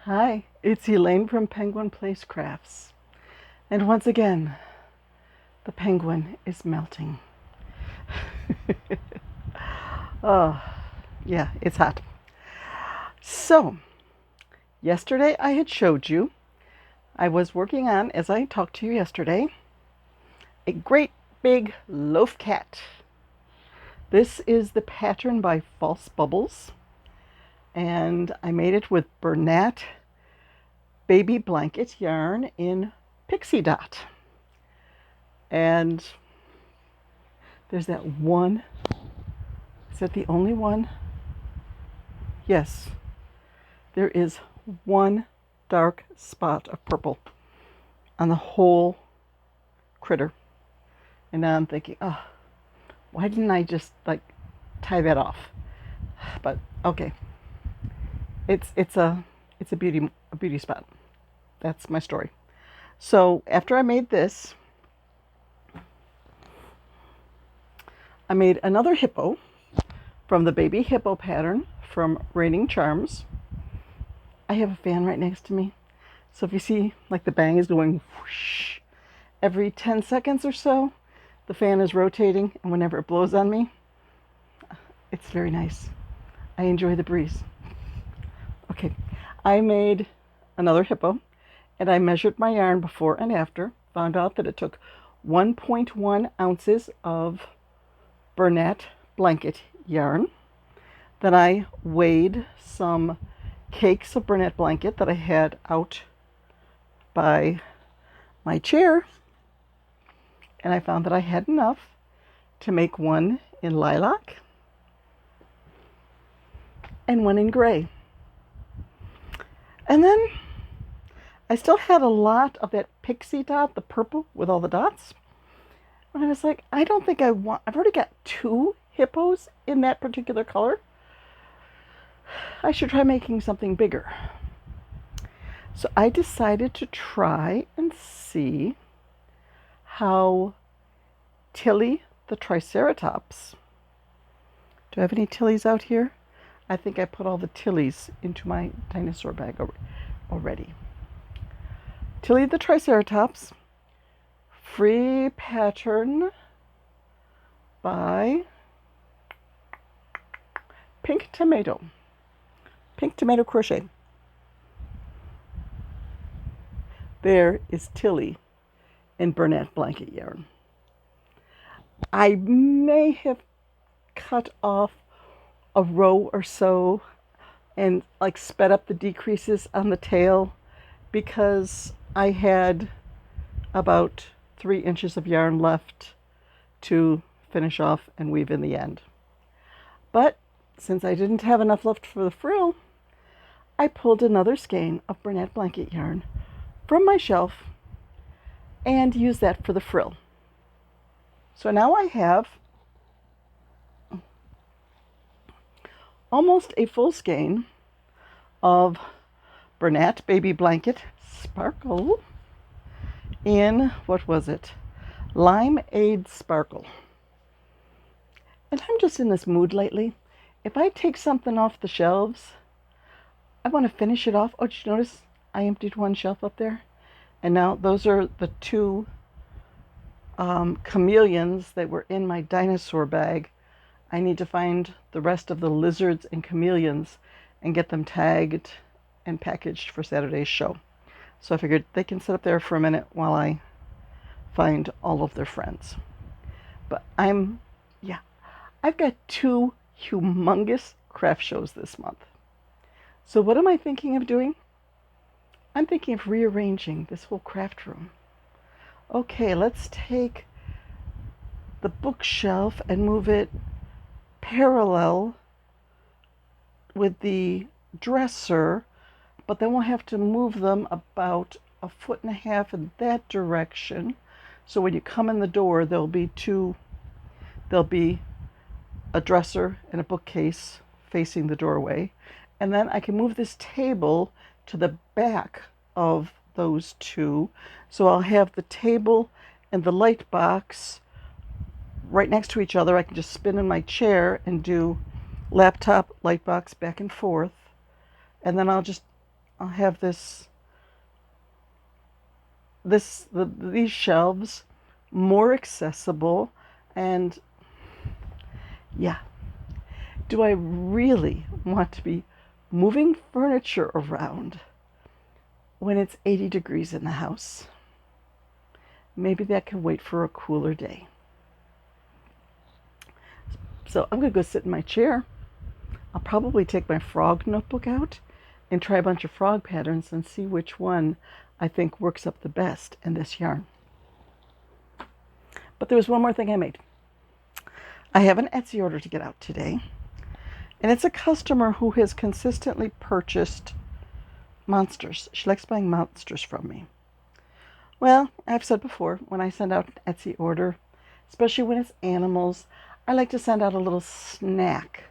Hi, it's Elaine from Penguin Place Crafts. And once again, the penguin is melting. Oh, yeah, it's hot. So, yesterday I had showed you, I was working on, as I talked to you yesterday, a great big loaf cat. This is the pattern by False Bubbles, and I made it with Bernat baby blanket yarn in pixie dot. And there's that one. Is that the only one? Yes. There is one dark spot of purple on the whole critter. And now I'm thinking, oh, why didn't I just tie that off? But okay. It's a beauty spot. That's my story. So after I made this, I made another hippo from the baby hippo pattern from Raining Charmz. I have a fan right next to me. So if you see like the bang is going whoosh, every 10 seconds or so, the fan is rotating, and whenever it blows on me, it's very nice. I enjoy the breeze. Okay, I made another hippo, and I measured my yarn before and after, found out that it took 1.1 ounces of Bernat blanket yarn. Then I weighed some cakes of Bernat blanket that I had out by my chair, and I found that I had enough to make one in lilac and one in gray. And then I still had a lot of that pixie dot, the purple with all the dots. And I was like, I don't think I've already got 2 hippos in that particular color. I should try making something bigger. So I decided to try and see how Tilly the Triceratops. Do I have any Tillies out here? I think I put all the Tillies into my dinosaur bag already. Tilly the Triceratops, free pattern by Pink Tomato Crochet. There is Tilly in Bernat blanket yarn. I may have cut off a row or so and sped up the decreases on the tail because I had about 3 inches of yarn left to finish off and weave in the end. But since I didn't have enough left for the frill, I pulled another skein of Bernat blanket yarn from my shelf and used that for the frill. So now I have almost a full skein of Bernat baby blanket sparkle in, what was it? Limeade Sparkle. And I'm just in this mood lately. If I take something off the shelves, I want to finish it off. Oh, did you notice I emptied one shelf up there? And now those are the 2 chameleons that were in my dinosaur bag. I need to find the rest of the lizards and chameleons and get them tagged and packaged for Saturday's show. So I figured they can sit up there for a minute while I find all of their friends. But I've got 2 humongous craft shows this month. So what am I thinking of doing? I'm thinking of rearranging this whole craft room. Okay, let's take the bookshelf and move it parallel with the dresser, but then we'll have to move them about 1.5 feet in that direction. So when you come in the door, there'll be a dresser and a bookcase facing the doorway. And then I can move this table to the back of those 2. So I'll have the table and the light box right next to each other. I can just spin in my chair and do laptop, light box back and forth. And then I'll I'll have these shelves more accessible. And yeah, do I really want to be moving furniture around when it's 80 degrees in the house? Maybe that can wait for a cooler day. So I'm going to go sit in my chair. I'll probably take my frog notebook out and try a bunch of frog patterns and see which one I think works up the best in this yarn. But there was one more thing I made. I have an Etsy order to get out today, and it's a customer who has consistently purchased monsters. She likes buying monsters from me. Well, I've said before, when I send out an Etsy order, especially when it's animals, I like to send out a little snack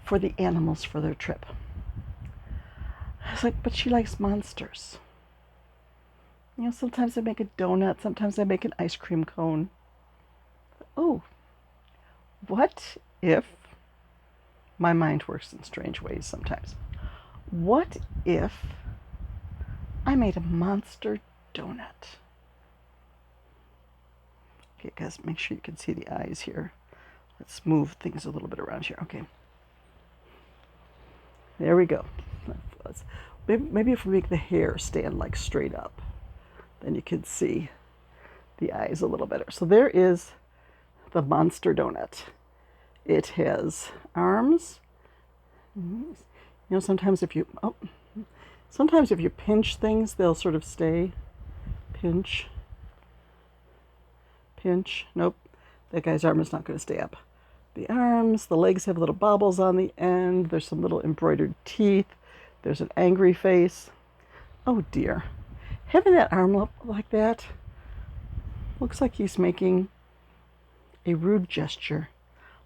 for the animals for their trip. I was like, but she likes monsters. You know, sometimes I make a donut, sometimes I make an ice cream cone. Oh, what if, my mind works in strange ways sometimes, what if I made a monster donut? Okay, guys, make sure you can see the eyes here. Let's move things a little bit around here. Okay. There we go. Maybe if we make the hair stand like straight up, then you can see the eyes a little better. So there is the monster donut. It has arms. You know, sometimes if you pinch things, they'll sort of stay. Pinch. Nope, that guy's arm is not going to stay up. The arms, the legs have little bobbles on the end. There's some little embroidered teeth. There's an angry face. Oh dear. Having that arm up like that looks like he's making a rude gesture.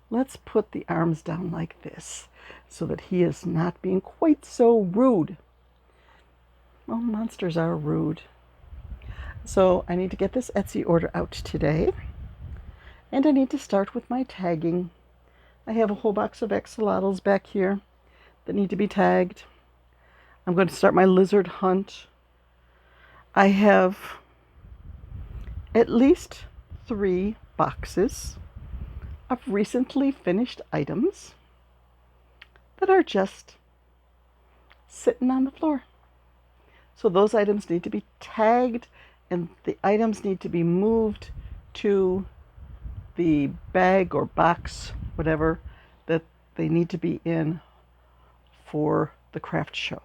Let's put the arms down like this so that he is not being quite so rude. Well, monsters are rude. So I need to get this Etsy order out today. And I need to start with my tagging. I have a whole box of axolotls back here that need to be tagged. I'm going to start my lizard hunt. I have at least 3 boxes of recently finished items that are just sitting on the floor. So those items need to be tagged, and the items need to be moved to the bag or box, whatever, that they need to be in for the craft show.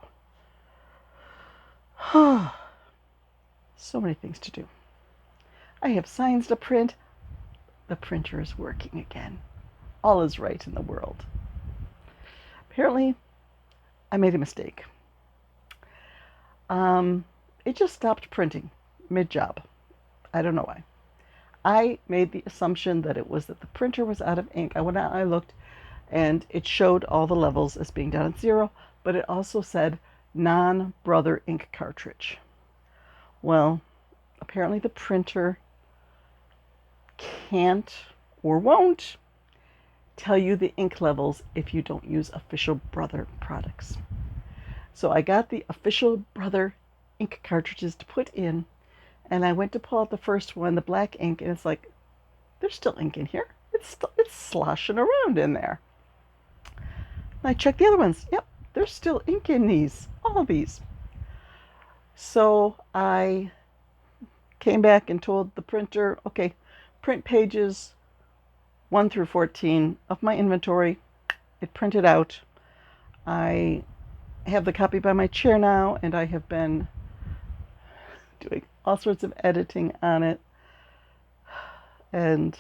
So many things to do. I have signs to print. The printer is working again. All is right in the world. Apparently, I made a mistake. It just stopped printing mid-job. I don't know why. I made the assumption that it was that the printer was out of ink. I went out and I looked, and it showed all the levels as being down at 0, but it also said non-brother ink cartridge. Well, apparently the printer can't or won't tell you the ink levels if you don't use official Brother products. So I got the official Brother ink cartridges to put in, and I went to pull out the first one, the black ink, and it's like, there's still ink in here. It's sloshing around in there. And I checked the other ones. Yep, there's still ink in these, all of these. So I came back and told the printer, okay, print pages 1 through 14 of my inventory. It printed out. I have the copy by my chair now, and I have been doing all sorts of editing on it. And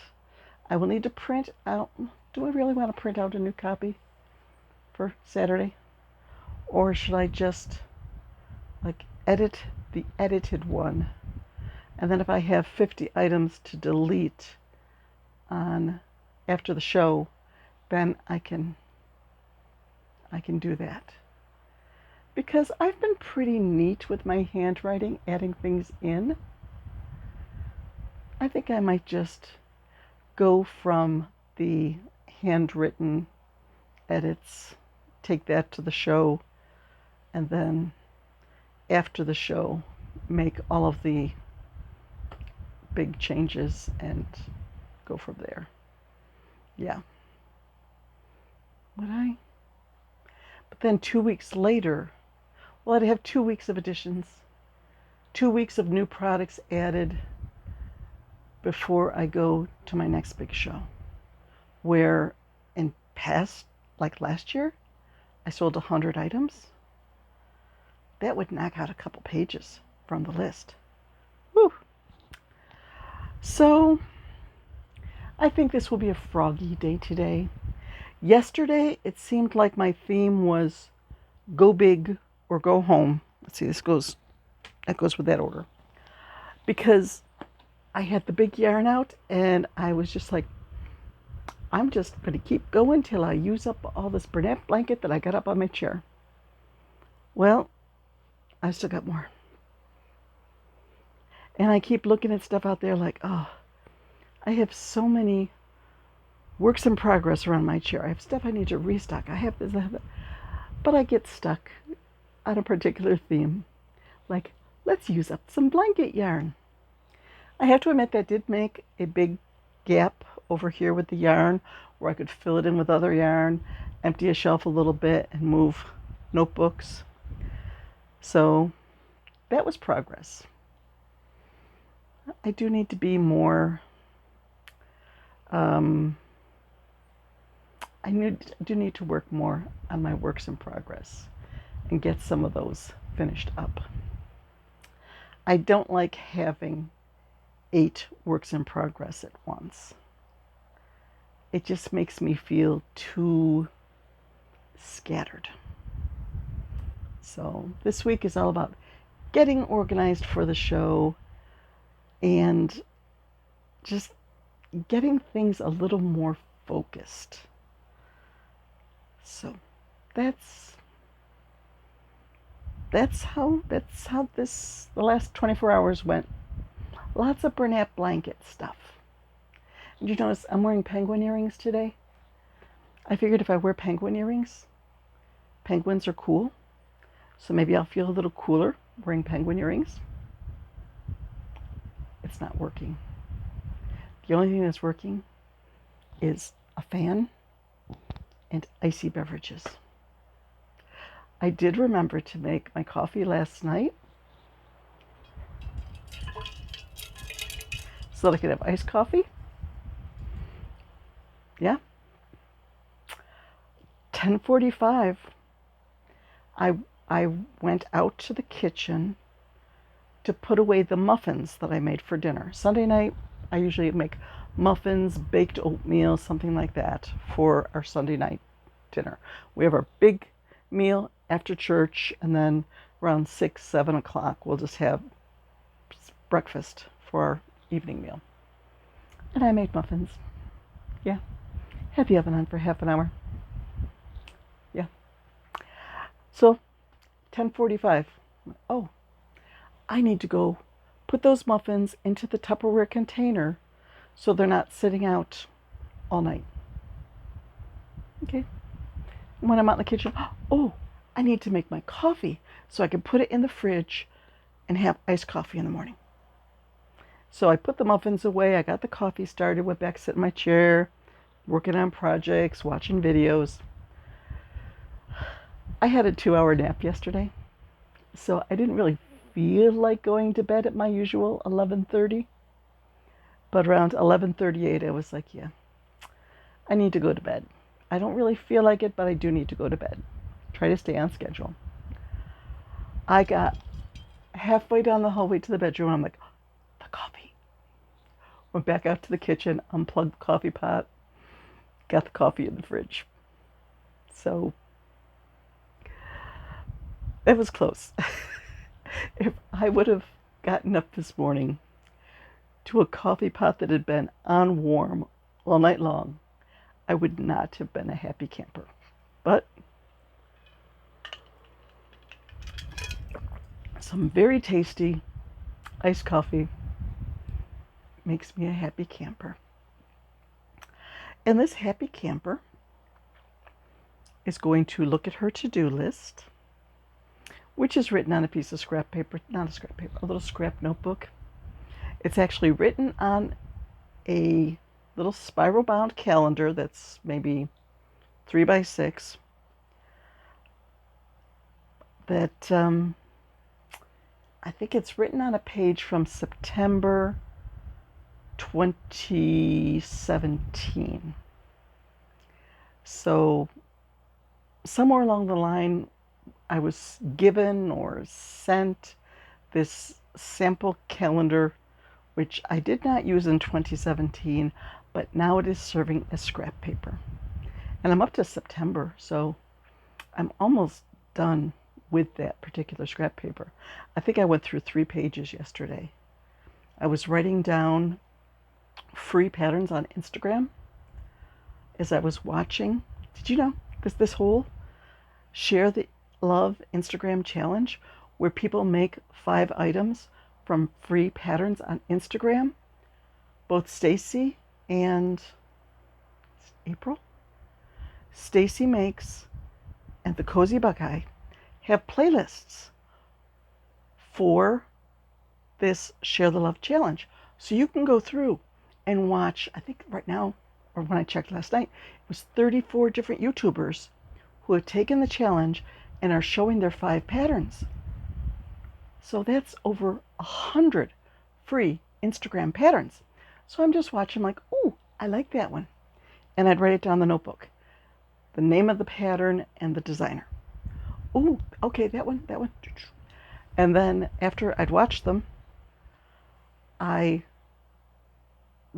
I will need to print out. Do I really want to print out a new copy for Saturday? Or should I just edit the edited one? And then if I have 50 items to delete on after the show, then I can do that. Because I've been pretty neat with my handwriting, adding things in. I think I might just go from the handwritten edits, take that to the show, and then after the show, make all of the big changes and go from there. Yeah. Would I? But then 2 weeks later, well, I'd have 2 weeks of additions, 2 weeks of new products added before I go to my next big show. Where in past, like last year, I sold 100 items. That would knock out a couple pages from the list. Woo! So, I think this will be a froggy day today. Yesterday, it seemed like my theme was go big or go home. Let's see, that goes with that order. Because I had the big yarn out and I was just like, I'm just going to keep going till I use up all this Bernat blanket that I got up on my chair. Well, I still got more. And I keep looking at stuff out there like, oh, I have so many works in progress around my chair. I have stuff I need to restock. I have this, I have that. But I get stuck on a particular theme. Like, let's use up some blanket yarn. I have to admit that did make a big gap over here with the yarn where I could fill it in with other yarn, empty a shelf a little bit, and move notebooks. So that was progress. I do need to be more, I do need to work more on my works in progress and get some of those finished up. I don't like having 8 works in progress at once. It just makes me feel too scattered. So this week is all about getting organized for the show and just getting things a little more focused. So that's how the last 24 hours went. Lots of Bernat blanket stuff. Did you notice I'm wearing penguin earrings today? I figured if I wear penguin earrings, penguins are cool. So maybe I'll feel a little cooler wearing penguin earrings. It's not working. The only thing that's working is a fan and icy beverages. I did remember to make my coffee last night so that I could have iced coffee. Yeah. 10:45. I went out to the kitchen to put away the muffins that I made for dinner. Sunday night, I usually make muffins, baked oatmeal, something like that for our Sunday night dinner. We have our big meal after church, and then around 6, 7 o'clock, we'll just have breakfast for our evening meal. And I made muffins. Yeah. Had the oven on for half an hour. Yeah. So, 10:45. Oh, I need to go put those muffins into the Tupperware container so they're not sitting out all night. Okay. When I'm out in the kitchen, oh, I need to make my coffee so I can put it in the fridge and have iced coffee in the morning. So I put the muffins away, I got the coffee started, went back, sit in my chair, working on projects, watching videos. I had a 2-hour nap yesterday, so I didn't really feel like going to bed at my usual 11:30. But around 11:38, I was like, yeah, I need to go to bed. I don't really feel like it, but I do need to go to bed. Try to stay on schedule. I got halfway down the hallway to the bedroom, I'm like, the coffee. Went back out to the kitchen, unplugged the coffee pot, got the coffee in the fridge. So it was close. If I would have gotten up this morning to a coffee pot that had been on warm all night long, I would not have been a happy camper. But some very tasty iced coffee makes me a happy camper. And this happy camper is going to look at her to-do list, which is written on a piece of scrap paper, not a scrap paper, a little scrap notebook. It's actually written on a little spiral bound calendar that's maybe 3 by 6 that I think it's written on a page from September 2017. So somewhere along the line, I was given or sent this sample calendar, which I did not use in 2017, but now it is serving as scrap paper. And I'm up to September, so I'm almost done with that particular scrap paper. I think I went through 3 pages yesterday. I was writing down free patterns on Instagram as I was watching. Did you know this whole Share the Love Instagram challenge where people make 5 items from free patterns on Instagram? Both Stacy and April? Stacy makes and the Cozy Buckeye have playlists for this Share the Love challenge. So you can go through and watch, I think right now, or when I checked last night, it was 34 different YouTubers who have taken the challenge and are showing their 5 patterns. So that's over 100 free Instagram patterns. So I'm just watching like, oh, I like that one. And I'd write it down in the notebook. The name of the pattern and the designer. Oh, okay, that one. And then after I'd watched them, I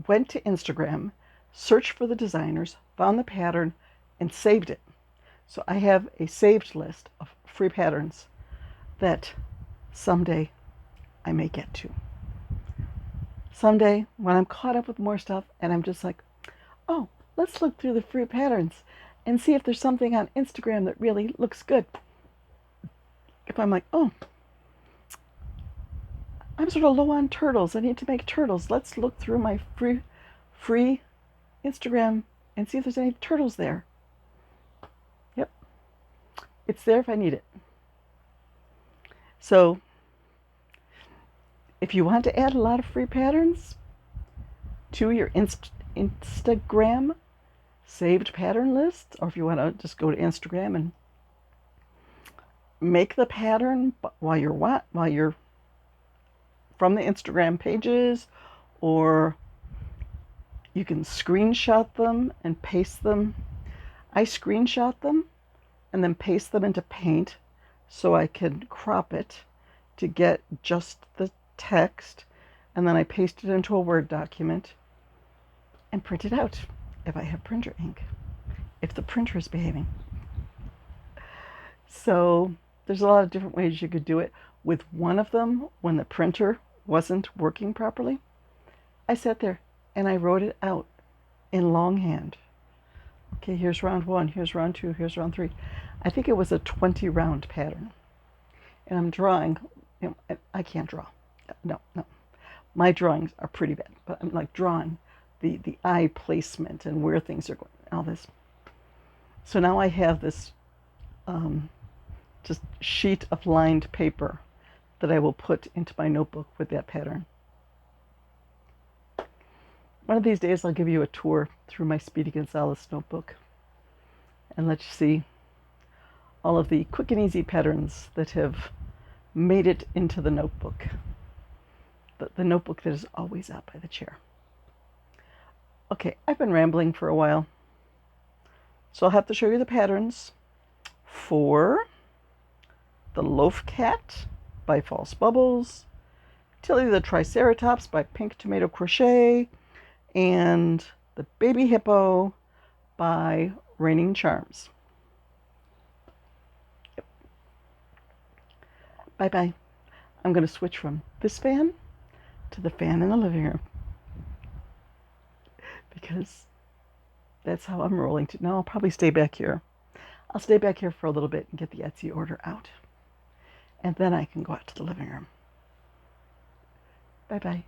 went to Instagram, searched for the designers, found the pattern, and saved it. So I have a saved list of free patterns that someday I may get to. Someday, when I'm caught up with more stuff and I'm just like, oh, let's look through the free patterns and see if there's something on Instagram that really looks good. If I'm like, oh, I'm sort of low on turtles. I need to make turtles. Let's look through my free Instagram and see if there's any turtles there. Yep. It's there if I need it. So if you want to add a lot of free patterns to your Instagram saved pattern list, or if you want to just go to Instagram and make the pattern while you're from the Instagram pages, or you can screenshot them and paste them. I screenshot them and then paste them into Paint so I can crop it to get just the text, and then I paste it into a Word document and print it out if I have printer ink, if the printer is behaving. So there's a lot of different ways you could do it. With one of them, when the printer wasn't working properly, I sat there and I wrote it out in longhand. Okay, here's round 1, here's round 2, here's round 3. I think it was a 20 round pattern. And I'm drawing, I can't draw. No. My drawings are pretty bad, but I'm like drawing the eye placement and where things are going, all this. So now I have this just sheet of lined paper that I will put into my notebook with that pattern. One of these days I'll give you a tour through my Speedy Gonzales notebook and let you see all of the quick and easy patterns that have made it into the notebook. The notebook that is always out by the chair. Okay, I've been rambling for a while, so I'll have to show you the patterns for the Loaf Cat by False Bubbles, Tilly the Triceratops by Pink Tomato Crochet, and the Baby Hippo by Raining Charmz. Yep. Bye-bye. I'm going to switch from this fan to the fan in the living room, because that's how I'm rolling. No, I'll probably stay back here. I'll stay back here for a little bit and get the Etsy order out. And then I can go out to the living room. Bye-bye.